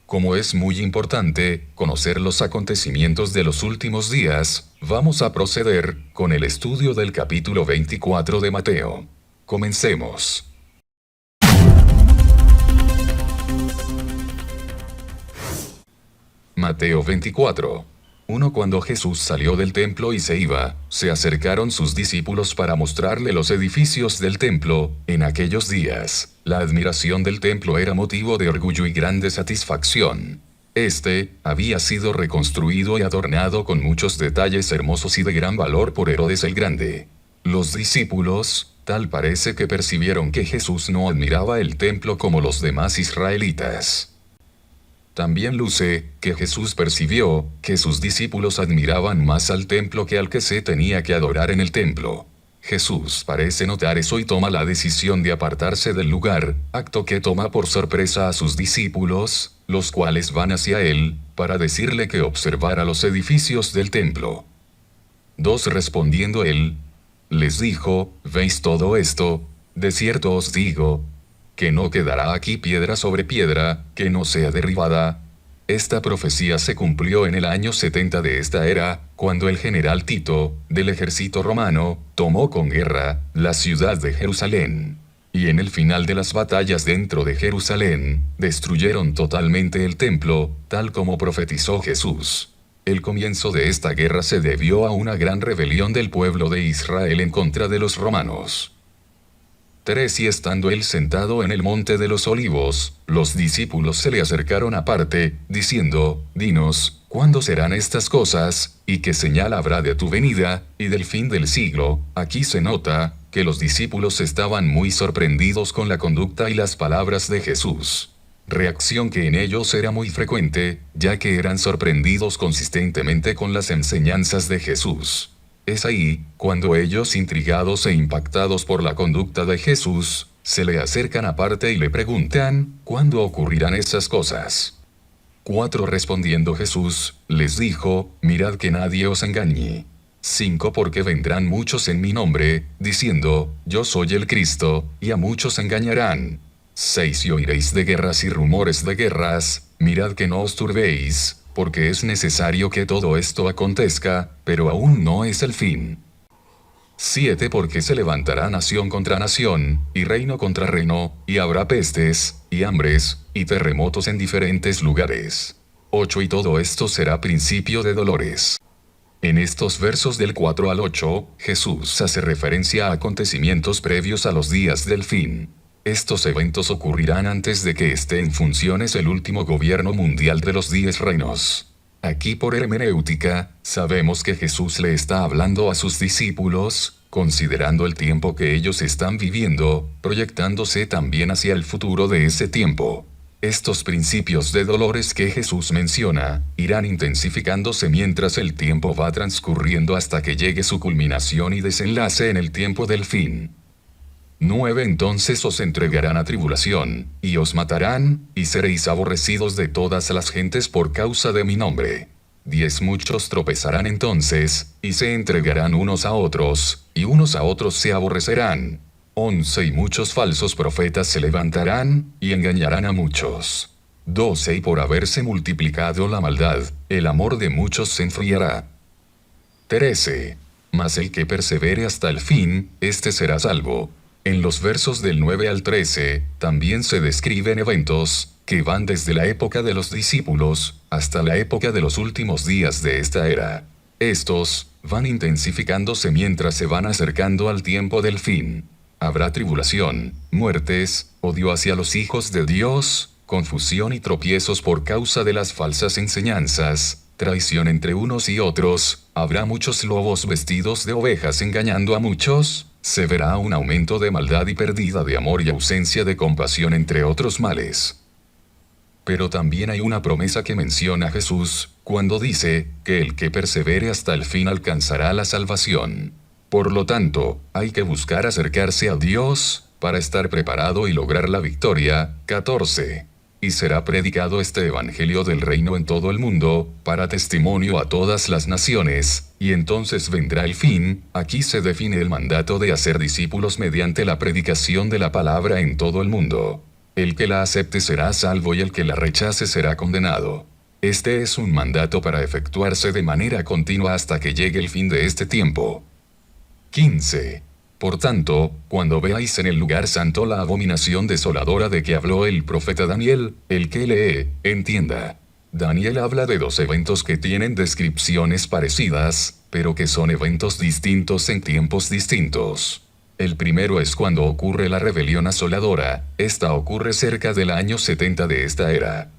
Como es muy importante conocer los acontecimientos de los últimos días, vamos a proceder con el estudio del capítulo 24 de Mateo. Comencemos. Mateo 24. Cuando Jesús salió del templo y se iba, se acercaron sus discípulos para mostrarle los edificios del templo. En aquellos días, la admiración del templo era motivo de orgullo y grande satisfacción. Este había sido reconstruido y adornado con muchos detalles hermosos y de gran valor por Herodes el Grande. Los discípulos, tal parece que percibieron que Jesús no admiraba el templo como los demás israelitas. También luce que Jesús percibió que sus discípulos admiraban más al templo que al que se tenía que adorar en el templo. Jesús parece notar eso y toma la decisión de apartarse del lugar, acto que toma por sorpresa a sus discípulos, los cuales van hacia él, para decirle que observara los edificios del templo. 2. Respondiendo él, les dijo, ¿veis todo esto? De cierto os digo, que no quedará aquí piedra sobre piedra, que no sea derribada. Esta profecía se cumplió en el año 70 de esta era, cuando el general Tito, del ejército romano, tomó con guerra la ciudad de Jerusalén. Y en el final de las batallas dentro de Jerusalén, destruyeron totalmente el templo, tal como profetizó Jesús. El comienzo de esta guerra se debió a una gran rebelión del pueblo de Israel en contra de los romanos. 3. Y estando él sentado en el monte de los olivos, los discípulos se le acercaron aparte, diciendo, dinos, ¿cuándo serán estas cosas, y qué señal habrá de tu venida, y del fin del siglo? Aquí se nota que los discípulos estaban muy sorprendidos con la conducta y las palabras de Jesús. Reacción que en ellos era muy frecuente, ya que eran sorprendidos consistentemente con las enseñanzas de Jesús. Es ahí, cuando ellos, intrigados e impactados por la conducta de Jesús, se le acercan aparte y le preguntan, ¿cuándo ocurrirán esas cosas? 4. Respondiendo Jesús, les dijo, mirad que nadie os engañe. 5. Porque vendrán muchos en mi nombre, diciendo, yo soy el Cristo, y a muchos engañarán. 6. Y oiréis de guerras y rumores de guerras, mirad que no os turbéis, porque es necesario que todo esto acontezca, pero aún no es el fin. 7. Porque se levantará nación contra nación, y reino contra reino, y habrá pestes, y hambres, y terremotos en diferentes lugares. 8. Y todo esto será principio de dolores. En estos versos del 4 al 8, Jesús hace referencia a acontecimientos previos a los días del fin. Estos eventos ocurrirán antes de que esté en funciones el último gobierno mundial de los 10 reinos. Aquí por hermenéutica, sabemos que Jesús le está hablando a sus discípulos, considerando el tiempo que ellos están viviendo, proyectándose también hacia el futuro de ese tiempo. Estos principios de dolores que Jesús menciona, irán intensificándose mientras el tiempo va transcurriendo hasta que llegue su culminación y desenlace en el tiempo del fin. 9. Entonces os entregarán a tribulación, y os matarán, y seréis aborrecidos de todas las gentes por causa de mi nombre. 10. Muchos tropezarán entonces, y se entregarán unos a otros, y unos a otros se aborrecerán. 11. Y muchos falsos profetas se levantarán, y engañarán a muchos. 12. Y por haberse multiplicado la maldad, el amor de muchos se enfriará. 13. Mas el que persevere hasta el fin, éste será salvo. En los versos del 9 al 13, también se describen eventos que van desde la época de los discípulos hasta la época de los últimos días de esta era. Estos van intensificándose mientras se van acercando al tiempo del fin. Habrá tribulación, muertes, odio hacia los hijos de Dios, confusión y tropiezos por causa de las falsas enseñanzas, traición entre unos y otros, habrá muchos lobos vestidos de ovejas engañando a muchos. Se verá un aumento de maldad y pérdida de amor y ausencia de compasión entre otros males. Pero también hay una promesa que menciona Jesús, cuando dice que el que persevere hasta el fin alcanzará la salvación. Por lo tanto, hay que buscar acercarse a Dios, para estar preparado y lograr la victoria. 14. Y será predicado este evangelio del reino en todo el mundo, para testimonio a todas las naciones, y entonces vendrá el fin. Aquí se define el mandato de hacer discípulos mediante la predicación de la palabra en todo el mundo. El que la acepte será salvo y el que la rechace será condenado. Este es un mandato para efectuarse de manera continua hasta que llegue el fin de este tiempo. 15. Por tanto, cuando veáis en el lugar santo la abominación desoladora de que habló el profeta Daniel, el que lee, entienda. Daniel habla de dos eventos que tienen descripciones parecidas, pero que son eventos distintos en tiempos distintos. El primero es cuando ocurre la rebelión asoladora, esta ocurre cerca del año 70 de esta era.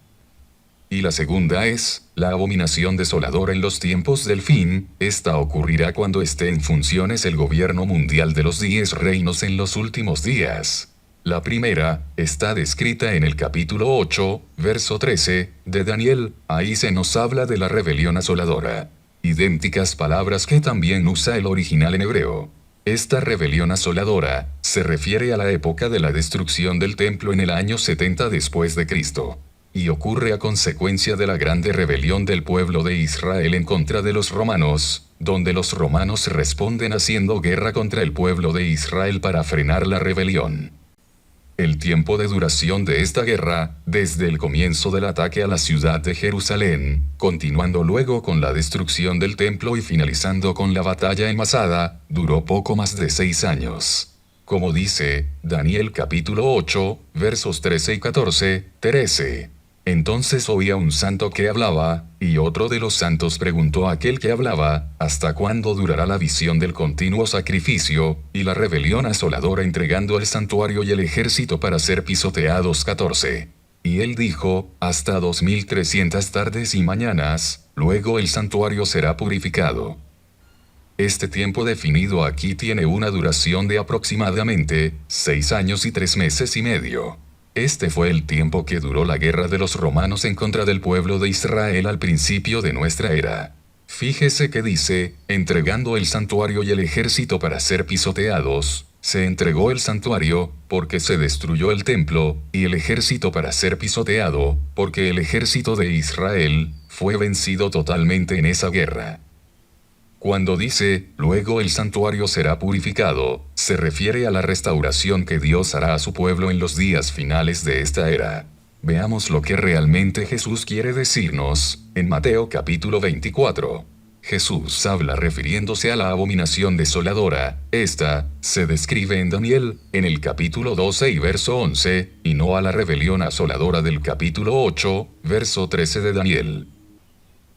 Y la segunda es, la abominación desoladora en los tiempos del fin, esta ocurrirá cuando esté en funciones el gobierno mundial de los 10 reinos en los últimos días. La primera, está descrita en el capítulo 8, verso 13, de Daniel, ahí se nos habla de la rebelión asoladora. Idénticas palabras que también usa el original en hebreo. Esta rebelión asoladora, se refiere a la época de la destrucción del templo en el año 70 después de Cristo. Y ocurre a consecuencia de la grande rebelión del pueblo de Israel en contra de los romanos, donde los romanos responden haciendo guerra contra el pueblo de Israel para frenar la rebelión. El tiempo de duración de esta guerra, desde el comienzo del ataque a la ciudad de Jerusalén, continuando luego con la destrucción del templo y finalizando con la batalla en Masada, duró poco más de 6 años. Como dice Daniel capítulo 8, versos 13 y 14, 13. Entonces oía un santo que hablaba, y otro de los santos preguntó a aquel que hablaba, ¿hasta cuándo durará la visión del continuo sacrificio, y la rebelión asoladora entregando el santuario y el ejército para ser pisoteados? 14. Y él dijo, hasta 2300 tardes y mañanas, luego el santuario será purificado. Este tiempo definido aquí tiene una duración de aproximadamente 6 años y 3 meses y medio. Este fue el tiempo que duró la guerra de los romanos en contra del pueblo de Israel al principio de nuestra era. Fíjese que dice, entregando el santuario y el ejército para ser pisoteados, se entregó el santuario, porque se destruyó el templo, y el ejército para ser pisoteado, porque el ejército de Israel fue vencido totalmente en esa guerra. Cuando dice, luego el santuario será purificado, se refiere a la restauración que Dios hará a su pueblo en los días finales de esta era. Veamos lo que realmente Jesús quiere decirnos, en Mateo capítulo 24. Jesús habla refiriéndose a la abominación desoladora, esta, se describe en Daniel, en el capítulo 12 y verso 11, y no a la rebelión asoladora del capítulo 8, verso 13 de Daniel.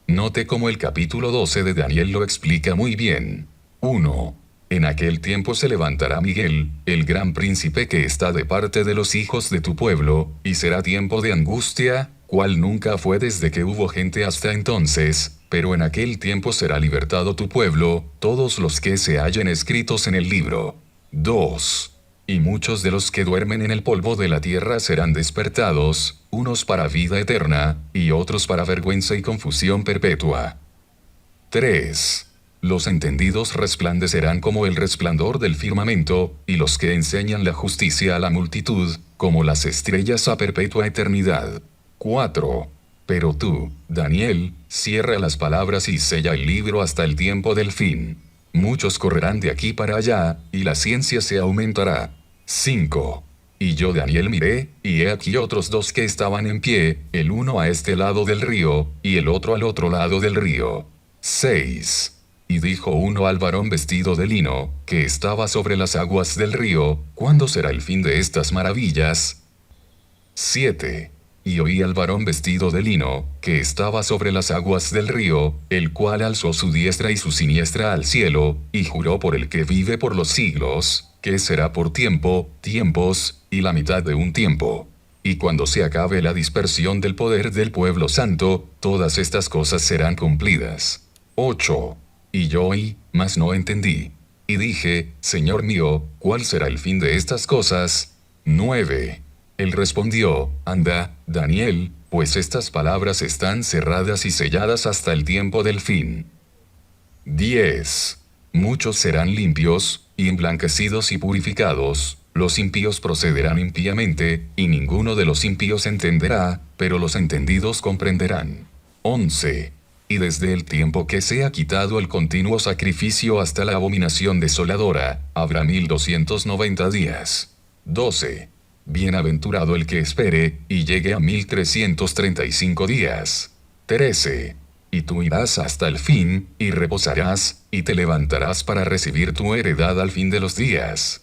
Note cómo el capítulo 12 de Daniel lo explica muy bien. 1. En aquel tiempo se levantará Miguel, el gran príncipe que está de parte de los hijos de tu pueblo, y será tiempo de angustia, cual nunca fue desde que hubo gente hasta entonces, pero en aquel tiempo será libertado tu pueblo, todos los que se hallen escritos en el libro. 2. Y muchos de los que duermen en el polvo de la tierra serán despertados, unos para vida eterna, y otros para vergüenza y confusión perpetua. 3. Los entendidos resplandecerán como el resplandor del firmamento, y los que enseñan la justicia a la multitud, como las estrellas a perpetua eternidad. 4. Pero tú, Daniel, cierra las palabras y sella el libro hasta el tiempo del fin. Muchos correrán de aquí para allá, y la ciencia se aumentará. 5. Y yo Daniel miré, y he aquí otros 2 que estaban en pie, el uno a este lado del río, y el otro al otro lado del río. 6. Y dijo uno al varón vestido de lino, que estaba sobre las aguas del río, ¿cuándo será el fin de estas maravillas? 7. Y oí al varón vestido de lino, que estaba sobre las aguas del río, el cual alzó su diestra y su siniestra al cielo, y juró por el que vive por los siglos, que será por tiempo, tiempos, y la mitad de un tiempo. Y cuando se acabe la dispersión del poder del pueblo santo, todas estas cosas serán cumplidas. 8. Y yo oí, mas no entendí. Y dije, Señor mío, ¿cuál será el fin de estas cosas? 9. Él respondió, anda, Daniel, pues estas palabras están cerradas y selladas hasta el tiempo del fin. 10. Muchos serán limpios, y emblanquecidos y purificados, los impíos procederán impíamente, y ninguno de los impíos entenderá, pero los entendidos comprenderán. 11. Y desde el tiempo que se ha quitado el continuo sacrificio hasta la abominación desoladora, habrá 1290 días. 12. Bienaventurado el que espere, y llegue a 1335 días. 13. Y tú irás hasta el fin, y reposarás, y te levantarás para recibir tu heredad al fin de los días.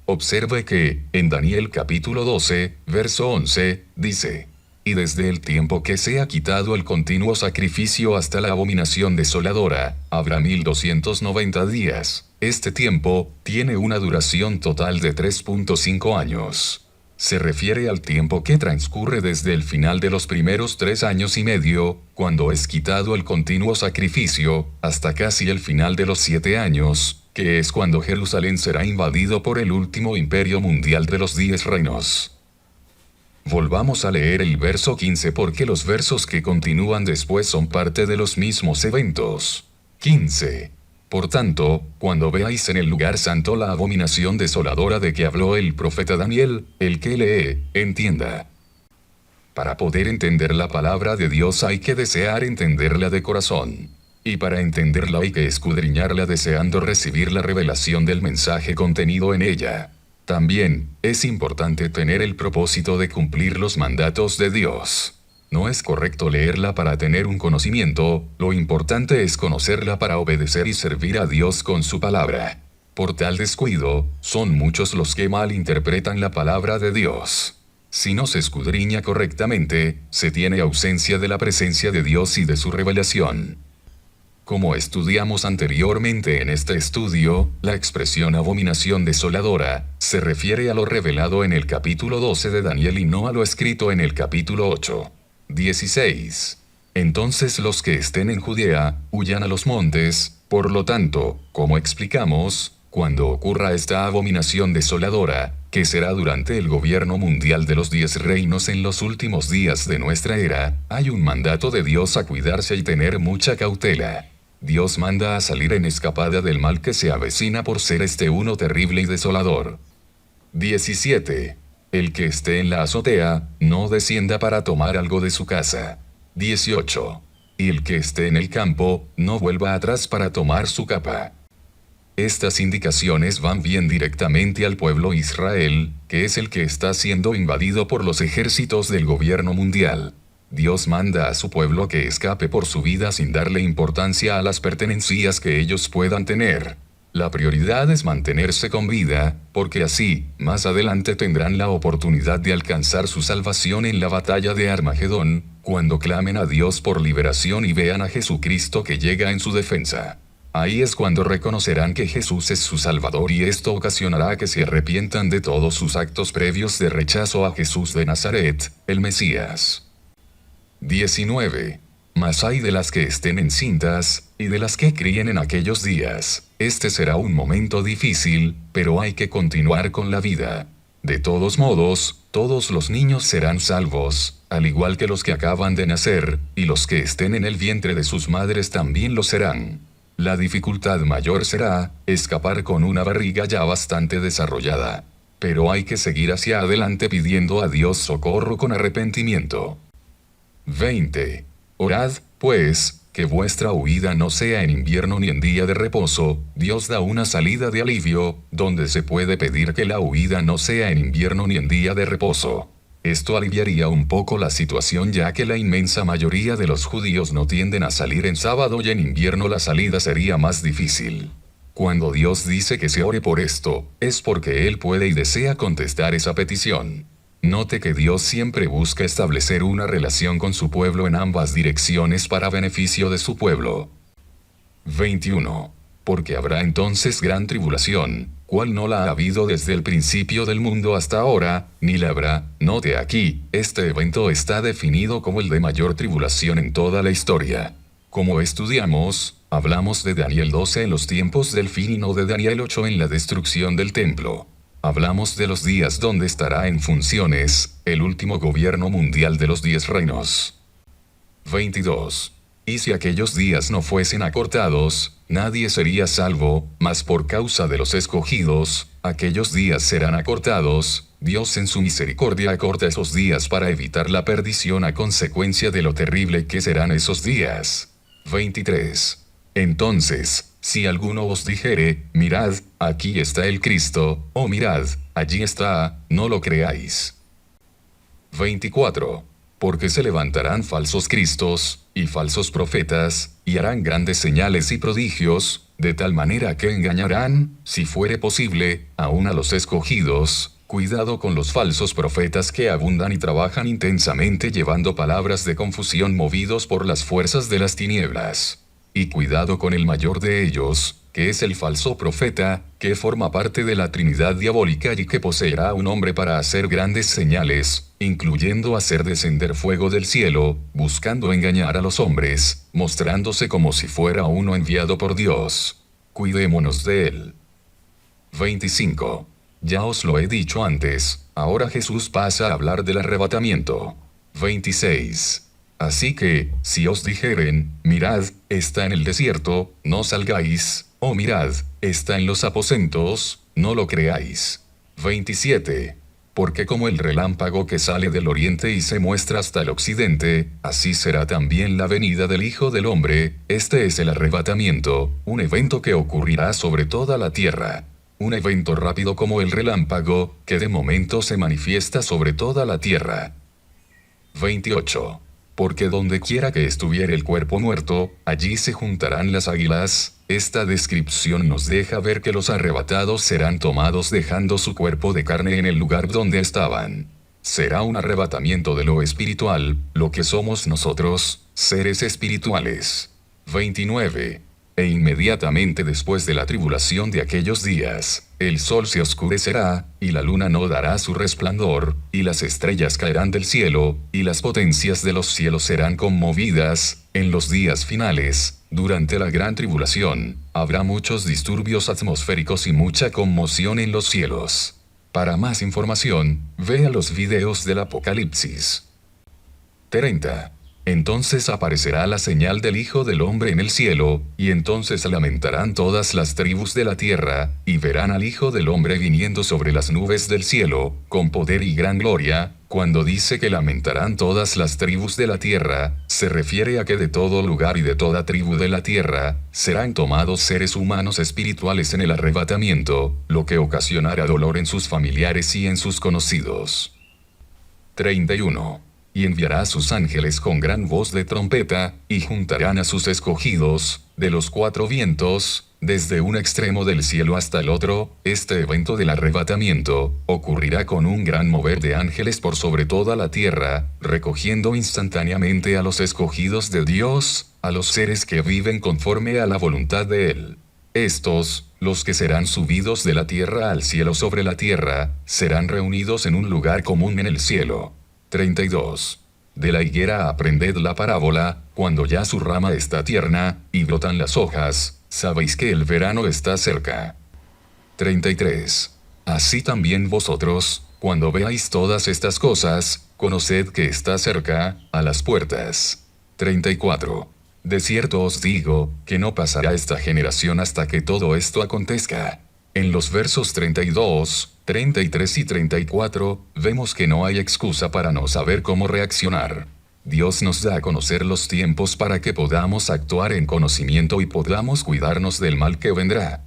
Observe que, en Daniel capítulo 12, verso 11, dice: y desde el tiempo que se ha quitado el continuo sacrificio hasta la abominación desoladora, habrá 1290 días. Este tiempo tiene una duración total de 3.5 años. Se refiere al tiempo que transcurre desde el final de los primeros 3 años y medio, cuando es quitado el continuo sacrificio, hasta casi el final de los 7 años, que es cuando Jerusalén será invadido por el último imperio mundial de los 10 reinos. Volvamos a leer el verso 15 porque los versos que continúan después son parte de los mismos eventos. 15. Por tanto, cuando veáis en el lugar santo la abominación desoladora de que habló el profeta Daniel, el que lee, entienda. Para poder entender la palabra de Dios hay que desear entenderla de corazón. Y para entenderla hay que escudriñarla deseando recibir la revelación del mensaje contenido en ella. También, es importante tener el propósito de cumplir los mandatos de Dios. No es correcto leerla para tener un conocimiento, lo importante es conocerla para obedecer y servir a Dios con su palabra. Por tal descuido, son muchos los que malinterpretan la palabra de Dios. Si no se escudriña correctamente, se tiene ausencia de la presencia de Dios y de su revelación. Como estudiamos anteriormente en este estudio, la expresión abominación desoladora se refiere a lo revelado en el capítulo 12 de Daniel y no a lo escrito en el capítulo 8. 16. Entonces los que estén en Judea, huyan a los montes. Por lo tanto, como explicamos, cuando ocurra esta abominación desoladora, que será durante el gobierno mundial de los 10 reinos en los últimos días de nuestra era, hay un mandato de Dios a cuidarse y tener mucha cautela. Dios manda a salir en escapada del mal que se avecina por ser uno terrible y desolador. 17. El que esté en la azotea, no descienda para tomar algo de su casa. 18. Y el que esté en el campo, no vuelva atrás para tomar su capa. Estas indicaciones van bien directamente al pueblo Israel, que es el que está siendo invadido por los ejércitos del gobierno mundial. Dios manda a su pueblo que escape por su vida sin darle importancia a las pertenencias que ellos puedan tener. La prioridad es mantenerse con vida, porque así, más adelante tendrán la oportunidad de alcanzar su salvación en la batalla de Armagedón, cuando clamen a Dios por liberación y vean a Jesucristo que llega en su defensa. Ahí es cuando reconocerán que Jesús es su Salvador y esto ocasionará que se arrepientan de todos sus actos previos de rechazo a Jesús de Nazaret, el Mesías. 19. Mas hay de las que estén encintas, y de las que críen en aquellos días. Este será un momento difícil, pero hay que continuar con la vida. De todos modos, todos los niños serán salvos, al igual que los que acaban de nacer, y los que estén en el vientre de sus madres también lo serán. La dificultad mayor será escapar con una barriga ya bastante desarrollada. Pero hay que seguir hacia adelante pidiendo a Dios socorro con arrepentimiento. 20. Orad, pues, que vuestra huida no sea en invierno ni en día de reposo. Dios da una salida de alivio, donde se puede pedir que la huida no sea en invierno ni en día de reposo. Esto aliviaría un poco la situación ya que la inmensa mayoría de los judíos no tienden a salir en sábado y en invierno la salida sería más difícil. Cuando Dios dice que se ore por esto, es porque Él puede y desea contestar esa petición. Note que Dios siempre busca establecer una relación con su pueblo en ambas direcciones para beneficio de su pueblo. 21. Porque habrá entonces gran tribulación, cual no la ha habido desde el principio del mundo hasta ahora, ni la habrá. Note aquí, este evento está definido como el de mayor tribulación en toda la historia. Como estudiamos, hablamos de Daniel 12 en los tiempos del fin y no de Daniel 8 en la destrucción del templo. Hablamos de los días donde estará en funciones el último gobierno mundial de los 10 reinos. 22. Y si aquellos días no fuesen acortados, nadie sería salvo, mas por causa de los escogidos, aquellos días serán acortados. Dios en su misericordia acorta esos días para evitar la perdición a consecuencia de lo terrible que serán esos días. 23. Entonces, si alguno os dijere, mirad, aquí está el Cristo, o mirad, allí está, no lo creáis. 24. Porque se levantarán falsos cristos, y falsos profetas, y harán grandes señales y prodigios, de tal manera que engañarán, si fuere posible, aun a los escogidos. Cuidado con los falsos profetas que abundan y trabajan intensamente llevando palabras de confusión movidos por las fuerzas de las tinieblas. Y cuidado con el mayor de ellos, que es el falso profeta, que forma parte de la Trinidad diabólica y que poseerá a un hombre para hacer grandes señales, incluyendo hacer descender fuego del cielo, buscando engañar a los hombres, mostrándose como si fuera uno enviado por Dios. Cuidémonos de él. 25. Ya os lo he dicho antes, ahora Jesús pasa a hablar del arrebatamiento. 26. Así que, si os dijeren, mirad, está en el desierto, no salgáis, o mirad, está en los aposentos, no lo creáis. 27. Porque como el relámpago que sale del oriente y se muestra hasta el occidente, así será también la venida del Hijo del Hombre. Este es el arrebatamiento, un evento que ocurrirá sobre toda la tierra. Un evento rápido como el relámpago, que de momento se manifiesta sobre toda la tierra. 28. Porque donde quiera que estuviere el cuerpo muerto, allí se juntarán las águilas. Esta descripción nos deja ver que los arrebatados serán tomados dejando su cuerpo de carne en el lugar donde estaban. Será un arrebatamiento de lo espiritual, lo que somos nosotros, seres espirituales. 29. E inmediatamente después de la tribulación de aquellos días, el sol se oscurecerá, y la luna no dará su resplandor, y las estrellas caerán del cielo, y las potencias de los cielos serán conmovidas. En los días finales, durante la gran tribulación, habrá muchos disturbios atmosféricos y mucha conmoción en los cielos. Para más información, vea los videos del Apocalipsis. 30. Entonces aparecerá la señal del Hijo del Hombre en el cielo, y entonces lamentarán todas las tribus de la tierra, y verán al Hijo del Hombre viniendo sobre las nubes del cielo, con poder y gran gloria. Cuando dice que lamentarán todas las tribus de la tierra, se refiere a que de todo lugar y de toda tribu de la tierra, serán tomados seres humanos espirituales en el arrebatamiento, lo que ocasionará dolor en sus familiares y en sus conocidos. 31. Y enviará a sus ángeles con gran voz de trompeta, y juntarán a sus escogidos, de los cuatro vientos, desde un extremo del cielo hasta el otro. Este evento del arrebatamiento ocurrirá con un gran mover de ángeles por sobre toda la tierra, recogiendo instantáneamente a los escogidos de Dios, a los seres que viven conforme a la voluntad de Él. Estos, los que serán subidos de la tierra al cielo sobre la tierra, serán reunidos en un lugar común en el cielo. 32. De la higuera aprended la parábola, cuando ya su rama está tierna, y brotan las hojas, sabéis que el verano está cerca. 33. Así también vosotros, cuando veáis todas estas cosas, conoced que está cerca, a las puertas. 34. De cierto os digo, que no pasará esta generación hasta que todo esto acontezca. En los versos 32, 33 y 34, vemos que no hay excusa para no saber cómo reaccionar. Dios nos da a conocer los tiempos para que podamos actuar en conocimiento y podamos cuidarnos del mal que vendrá.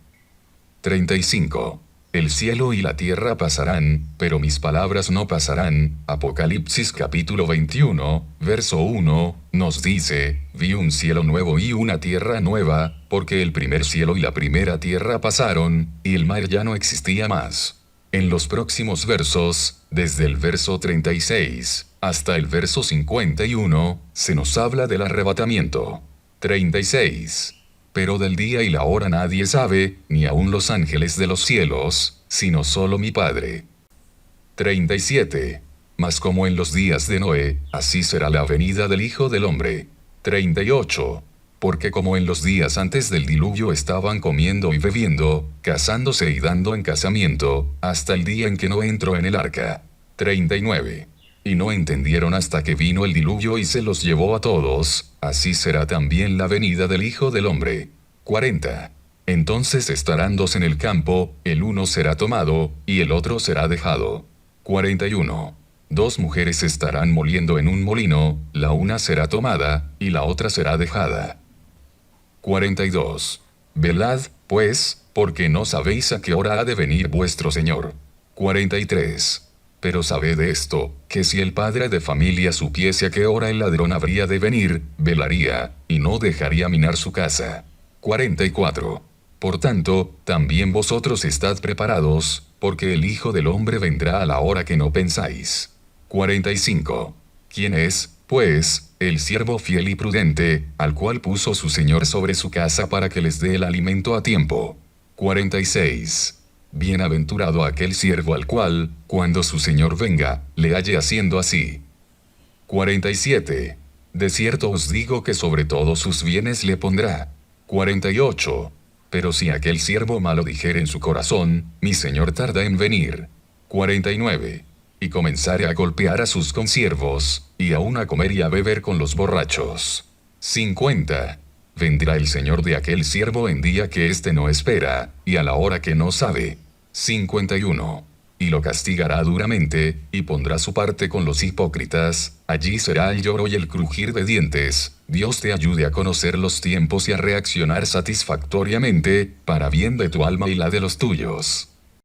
35. El cielo y la tierra pasarán, pero mis palabras no pasarán. Apocalipsis capítulo 21, verso 1, nos dice, vi un cielo nuevo y una tierra nueva, porque el primer cielo y la primera tierra pasaron, y el mar ya no existía más. En los próximos versos, desde el verso 36 hasta el verso 51, se nos habla del arrebatamiento. 36. Pero del día y la hora nadie sabe, ni aun los ángeles de los cielos, sino solo mi Padre. 37. Mas como en los días de Noé, así será la venida del Hijo del Hombre. 38. Porque como en los días antes del diluvio estaban comiendo y bebiendo, casándose y dando en casamiento, hasta el día en que Noé entró en el arca. 39. Y no entendieron hasta que vino el diluvio y se los llevó a todos, así será también la venida del Hijo del Hombre. 40. Entonces estarán dos en el campo, el uno será tomado, y el otro será dejado. 41. Dos mujeres estarán moliendo en un molino, la una será tomada, y la otra será dejada. 42. Velad, pues, porque no sabéis a qué hora ha de venir vuestro Señor. 43. Pero sabed esto, que si el padre de familia supiese a qué hora el ladrón habría de venir, velaría, y no dejaría minar su casa. 44. Por tanto, también vosotros estad preparados, porque el Hijo del Hombre vendrá a la hora que no pensáis. 45. ¿Quién es, pues, el siervo fiel y prudente, al cual puso su Señor sobre su casa para que les dé el alimento a tiempo? 46. Bienaventurado aquel siervo al cual, cuando su Señor venga, le halle haciendo así. 47. De cierto os digo que sobre todos sus bienes le pondrá. 48. Pero si aquel siervo malo dijere en su corazón, mi Señor tarda en venir. 49. Y comenzare a golpear a sus consiervos, y aun a comer y a beber con los borrachos. 50. Vendrá el Señor de aquel siervo en día que éste no espera, y a la hora que no sabe. 51. Y lo castigará duramente, y pondrá su parte con los hipócritas, allí será el lloro y el crujir de dientes. Dios te ayude a conocer los tiempos y a reaccionar satisfactoriamente, para bien de tu alma y la de los tuyos.